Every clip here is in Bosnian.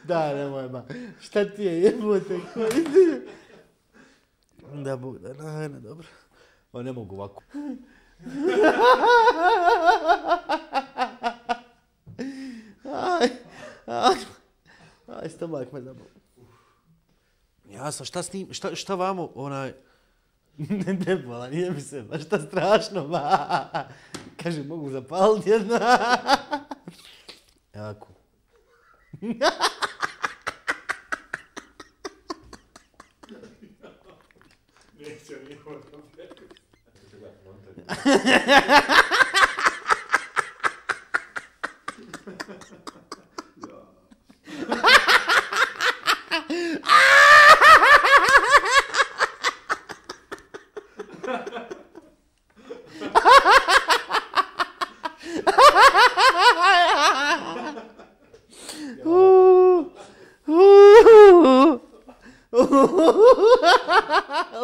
Da, nemoj ma. Šta ti je jebote? Da, Bog da, ne, dobro. O, ne mogu ovako. Aj, stomak me zabol. Jasno, šta s njim, šta vamo, onaj... Ne bola, nije mi se, ba šta strašno, ba. Kaže, mogu zapaliti jedna. Jako. Neće niko da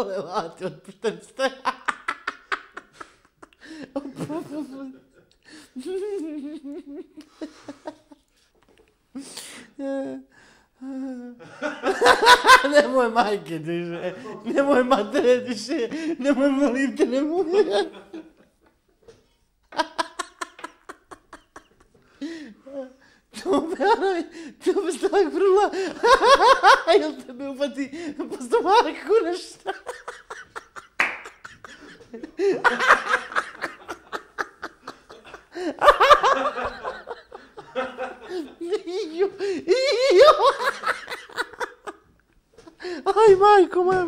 Levati, otpušten ste. Nemoj majke više, nemoj matere više, nemoj molim te, nemoj. To me stak vrla. Jel te me upati po stomaku nešto? Aj, majko moja,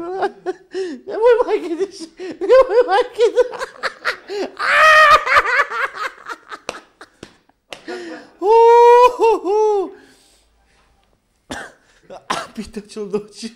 nemoj majke diši, nemoj majke diši. Pita će li doći.